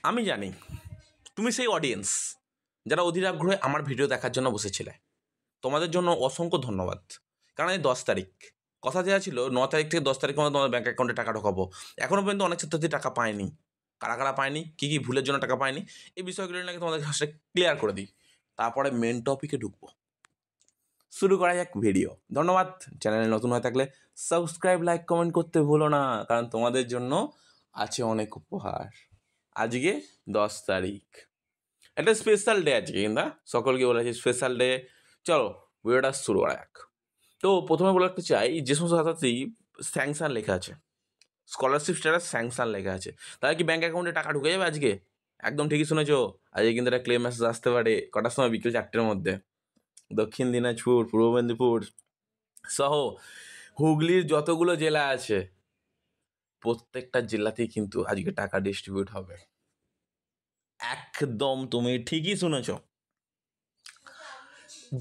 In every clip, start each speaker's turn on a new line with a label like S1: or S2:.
S1: আমি জানি তুমি সেই অডিয়েন্স যারা অধীর আগ্রহে আমার ভিডিও দেখার জন্য বসেছিলে। তোমাদের জন্য অসংখ্য ধন্যবাদ। কারণ এই 10 তারিখ কথা দেওয়া ছিল, 9 তারিখ থেকে 10 তারিখের মধ্যে তোমাদের ব্যাঙ্ক অ্যাকাউন্টে টাকা ঢোকাবো। এখনও পর্যন্ত অনেক ছাত্রছাত্রী টাকা পায়নি। কারা কারা পায়নি, কী কী ভুলের জন্য টাকা পায়নি, এই বিষয়গুলো নাকি তোমাদের কাছে ক্লিয়ার করে দিই। তারপরে মেন টপিকে ঢুকবো। শুরু করা যাক ভিডিও। ধন্যবাদ। চ্যানেলে নতুন হয়ে থাকলে সাবস্ক্রাইব, লাইক, কমেন্ট করতে ভুলো না, কারণ তোমাদের জন্য আছে অনেক উপহার। আজকে 10 তারিখ, একটা স্পেশাল ডে আজকে, কিন্তু সকলকে বলেছি স্পেশাল ডে। চলো ভিডিওটা শুরু করা যাক। তো প্রথমে বলে রাখতে চাই, যে সমস্ত ছাত্রছাত্রী স্যাংশন লেখা আছে, স্কলারশিপ স্ট্যাটাস স্যাংশন লেখা আছে, তাদের কি ব্যাঙ্ক অ্যাকাউন্টে টাকা ঢুকে যাবে আজকে? একদম ঠিকই শুনেছো। আজকে কিন্তু একটা ক্লেম মেসেজ আসতে পারে। কটার সময়? বিকেল 4টের মধ্যে। দক্ষিণ দিনাজপুর, পূর্ব মেদিনীপুর সহ হুগলির যতগুলো জেলা আছে প্রত্যেকটা জেলাতেই কিন্তু আজকে টাকা ডিস্ট্রিবিউট হবে। একদম তুমি ঠিকই শুনেছ।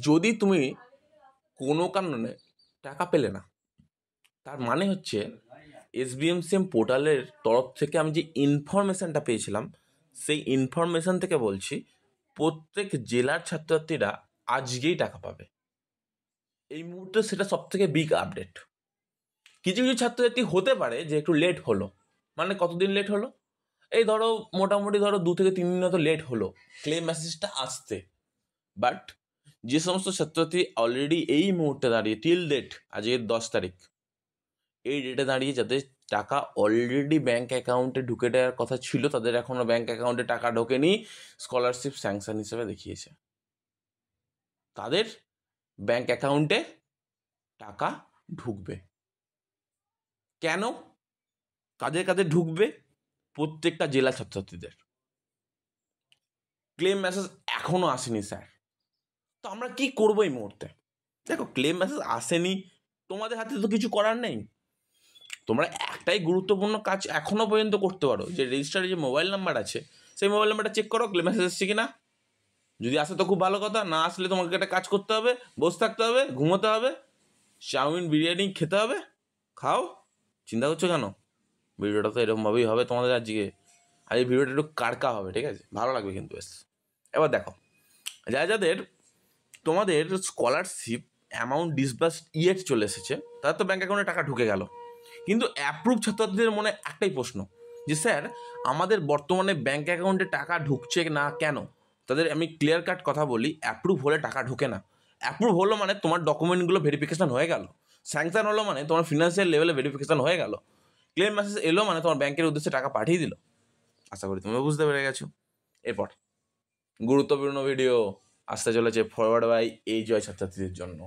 S1: যদি তুমি কোনো কারণে টাকা পেলে না, তার মানে হচ্ছে SBMCM পোর্টালের তরফ থেকে আমি যে ইনফরমেশানটা পেয়েছিলাম, সেই ইনফরমেশান থেকে বলছি প্রত্যেক জেলার ছাত্রছাত্রীরা আজকেই টাকা পাবে। এই মুহূর্তে সেটা সবথেকে বিগ আপডেট। কিছু কিছু ছাত্রছাত্রী হতে পারে যে একটু লেট হলো, মানে কতদিন লেট হলো, এই ধরো মোটামুটি 2 থেকে 3 দিন হয়তো লেট হলো ক্লেম মেসেজটা আসতে। বাট যে সমস্ত ছাত্রছাত্রী অলরেডি এই মুহূর্তে দাঁড়িয়ে টিল ডেট, আজকে 10 তারিখ, এই ডেটে দাঁড়িয়ে যাদের টাকা অলরেডি ব্যাঙ্ক অ্যাকাউন্টে ঢুকে দেওয়ার কথা ছিল, তাদের এখনও ব্যাঙ্ক অ্যাকাউন্টে টাকা ঢোকেনি, স্কলারশিপ স্যাংশন হিসেবে দেখিয়েছে, তাদের ব্যাঙ্ক অ্যাকাউন্টে টাকা ঢুকবে। কেন? কাদের কাদের ঢুকবে? প্রত্যেকটা জেলা ছাত্রছাত্রীদের। ক্লেম মেসেজ এখনও আসেনি স্যার, তো আমরা কি করবো এই মুহূর্তে? দেখো, ক্লেম মেসেজ আসেনি, তোমাদের হাতে তো কিছু করার নেই। তোমরা একটাই গুরুত্বপূর্ণ কাজ এখনও পর্যন্ত করতে পারো, যে রেজিস্টারে যে মোবাইল নাম্বার আছে সেই মোবাইল নাম্বারটা চেক করো ক্লেম মেসেজ এসছে কি না। যদি আসে তো খুব ভালো কথা, না আসলে তোমাকে একটা কাজ করতে হবে, বসে থাকতে হবে, ঘুমোতে হবে, চাউমিন বিরিয়ানি খেতে হবে। খাও, চিন্তা করছো কেন? ভিডিওটা তো এরকমভাবেই হবে তোমাদের আজকে। আর এই ভিডিওটা একটু কারকা হবে, ঠিক আছে? ভালো লাগবে কিন্তু বেশ। এবার দেখো, যাদের তোমাদের স্কলারশিপ অ্যামাউন্ট ডিসবার্স ইয়েট চলে এসেছে, তাদের তো ব্যাঙ্ক অ্যাকাউন্টে টাকা ঢুকে গেল, কিন্তু অ্যাপ্রুভ ছাত্রছাত্রীদের মনে একটাই প্রশ্ন, যে স্যার আমাদের বর্তমানে ব্যাঙ্ক অ্যাকাউন্টে টাকা ঢুকছে না কেন? তাদের আমি ক্লিয়ার কাট কথা বলি, অ্যাপ্রুভ হলে টাকা ঢোকে না। অ্যাপ্রুভ হলো মানে তোমার ডকুমেন্টগুলো ভেরিফিকেশান হয়ে গেল, স্যাংশন হলো মানে তোমার ফিনান্সিয়াল লেভেলে ভেরিফিকেশান হয়ে গেল, ক্লেম মেসেজ এলো মানে তোমার ব্যাংকের উদ্দেশ্যে টাকা পাঠিয়ে দিল। আশা করি তুমি বুঝতে পেরে গেছো। এরপর গুরুত্বপূর্ণ ভিডিও আসতে চলেছে ফরওয়ার্ড বাই এই জয় ছাত্রছাত্রীদের জন্য।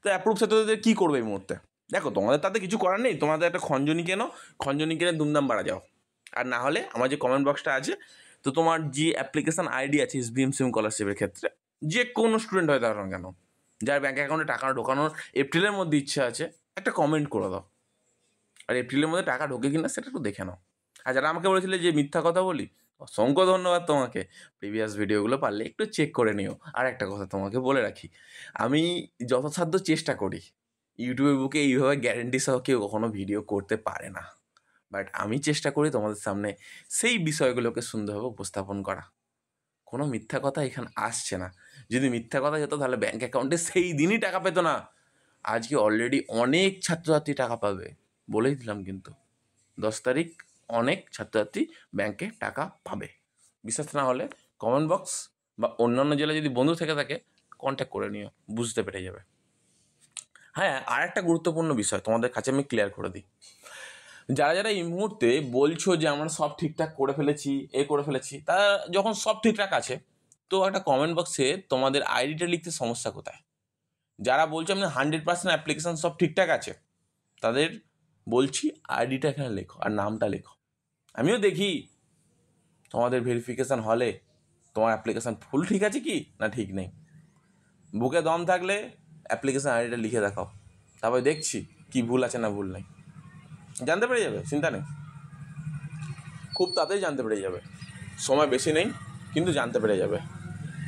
S1: তো অ্যাপ্রুভ ছাত্রছাত্রীদের কী করবে এই মুহূর্তে? দেখো, তোমাদের তাতে কিছু করার নেই, তোমাদের একটা খঞ্জনি কেনো, খঞ্জনি কিনে দুমদাম বাড়া যাও। আর না হলে আমার যে কমেন্ট বক্সটা আছে, তো তোমার যে অ্যাপ্লিকেশান আইডি আছে SBMCM স্কলারশিপের ক্ষেত্রে, যে কোনো স্টুডেন্ট হয় তার কেন, যার ব্যাঙ্ক অ্যাকাউন্টে টাকা ঢোকানোর এপ্রিলের মধ্যে ইচ্ছা আছে, একটা কমেন্ট করে দাও। আর এপ্রিলের মধ্যে টাকা ঢোকে কিনা সেটা একটু দেখে নাও। আর যারা আমাকে বলেছিলে যে মিথ্যা কথা বলি, অসংখ্য ধন্যবাদ তোমাকে। প্রিভিয়াস ভিডিওগুলো পারলে একটু চেক করে নিও। আর একটা কথা তোমাকে বলে রাখি, আমি যথাসাধ্য চেষ্টা করি, ইউটিউবের বুকে এইভাবে গ্যারেন্টি সহ কেউ কখনো ভিডিও করতে পারে না, বাট আমি চেষ্টা করি তোমাদের সামনে সেই বিষয়গুলোকে সুন্দরভাবে উপস্থাপন করা। কোনো মিথ্যা কথা এখানে আসছে না। যদি মিথ্যা কথা হতো তাহলে ব্যাঙ্ক অ্যাকাউন্টে সেই দিনই টাকা পেত না। আজকে অলরেডি অনেক ছাত্রছাত্রী টাকা পাবে, বলেই দিলাম কিন্তু 10 তারিখ অনেক ছাত্রছাত্রী ব্যাংকে টাকা পাবে। বিশ্বাস না হলে কমেন্ট বক্স বা অন্যান্য জেলায় যদি বন্ধু থেকে থাকে কন্ট্যাক্ট করে নিও, বুঝতে পেরে যাবে। হ্যাঁ, আর একটা গুরুত্বপূর্ণ বিষয় তোমাদের কাছে আমি ক্লিয়ার করে দিই। যারা যারা এই মুহূর্তে বলছো যে আমরা সব ঠিকঠাক করে ফেলেছি, করে ফেলেছি, তারা যখন সব ঠিকঠাক আছে, তো একটা কমেন্ট বক্সে তোমাদের আইডিটা লিখতে সমস্যা কোথায়? যারা বলছো আমি 100% অ্যাপ্লিকেশান সব ঠিকঠাক আছে, তাদের বলছি আইডিটা এখানে লেখো আর নামটা লেখো। আমিও দেখি তোমাদের ভেরিফিকেশান হলে তোমার অ্যাপ্লিকেশান ফুল ঠিক আছে কি না ঠিক নেই। বুকে দম থাকলে অ্যাপ্লিকেশান আইডিটা লিখে দেখাও, তারপরে দেখছি কি ভুল আছে না ভুল নেই। জানতে পেরে যাবে, চিন্তা নেই, খুব তাড়াতাড়ি জানতে পেরে যাবে। সময় বেশি নেই, কিন্তু জানতে পেরে যাবে।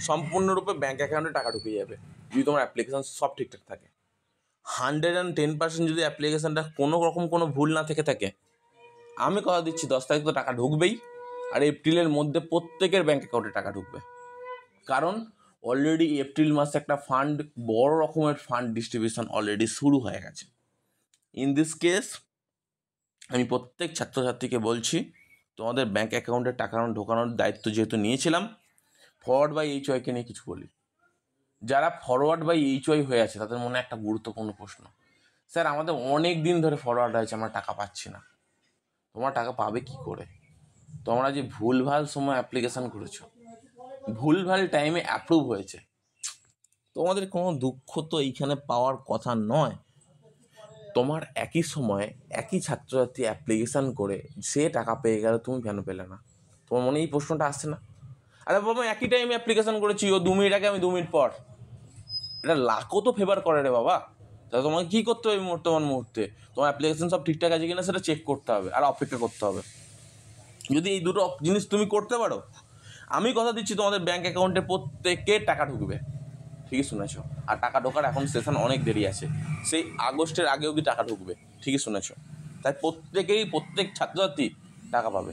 S1: সম্পূর্ণরূপে ব্যাঙ্ক অ্যাকাউন্টে টাকা ঢুকে যাবে যদি তোমার অ্যাপ্লিকেশান সব ঠিকঠাক থাকে। 110% যদি অ্যাপ্লিকেশানটা কোনো রকম কোনো ভুল না থেকে থাকে, আমি কথা দিচ্ছি 10 তারিখ তো টাকা ঢুকবেই। আর এপ্রিলের মধ্যে প্রত্যেকের ব্যাঙ্ক অ্যাকাউন্টে টাকা ঢুকবে, কারণ অলরেডি এপ্রিল মাসে একটা ফান্ড, বড় রকমের ফান্ড ডিস্ট্রিবিউশন অলরেডি শুরু হয়ে গেছে। ইন দিস কেস আমি প্রত্যেক ছাত্রছাত্রীকে বলছি, তোমাদের ব্যাঙ্ক অ্যাকাউন্টে টাকা ঢোকানোর দায়িত্ব যেহেতু নিয়েছিলাম, ফরওয়ার্ড বাই এইচওয়াইকে নিয়ে কিছু বলি। যারা ফরওয়ার্ড বাই এইচওয়াই হয়ে আছে তাদের মনে একটা গুরুত্বপূর্ণ প্রশ্ন, স্যার আমাদের অনেক দিন ধরে ফরওয়ার্ড হয়েছে, আমরা টাকা পাচ্ছি না। তোমরা টাকা পাবে কি করে? তোমরা যে ভুলভাল সময় অ্যাপ্লিকেশান করেছো, ভুলভাল টাইমে অ্যাপ্রুভ হয়েছে, তোমাদের কোনো দুঃখ তো এইখানে পাওয়ার কথা নয়। তোমার একই সময় একই ছাত্রছাত্রী অ্যাপ্লিকেশান করে সে টাকা পেয়ে গেল, তুমি কেন পেলে না? তোমার মনে এই প্রশ্নটা আসছে না? আরে বাবা, একই টাইমে অ্যাপ্লিকেশান করেছি, ও 2 মিনিট আগে, আমি 2 মিনিট পর। এটা লাখও তো ফেভার করে রে বাবা। তাহলে তোমাকে কী করতে হবে বর্তমান মুহূর্তে? তোমার অ্যাপ্লিকেশান সব ঠিকঠাক আছে কিনা সেটা চেক করতে হবে আর অপেক্ষা করতে হবে। যদি এই দুটো জিনিস তুমি করতে পারো, আমি কথা দিচ্ছি তোমাদের ব্যাঙ্ক অ্যাকাউন্টে প্রত্যেকে টাকা ঢুকবে। ঠিকই শুনেছ। আর টাকা ঢোকার এখন সেশন অনেক দেরি আছে, সেই আগস্টের আগে অবধি টাকা ঢুকবে। ঠিকই শুনেছ। তাই প্রত্যেক ছাত্রছাত্রী টাকা পাবে।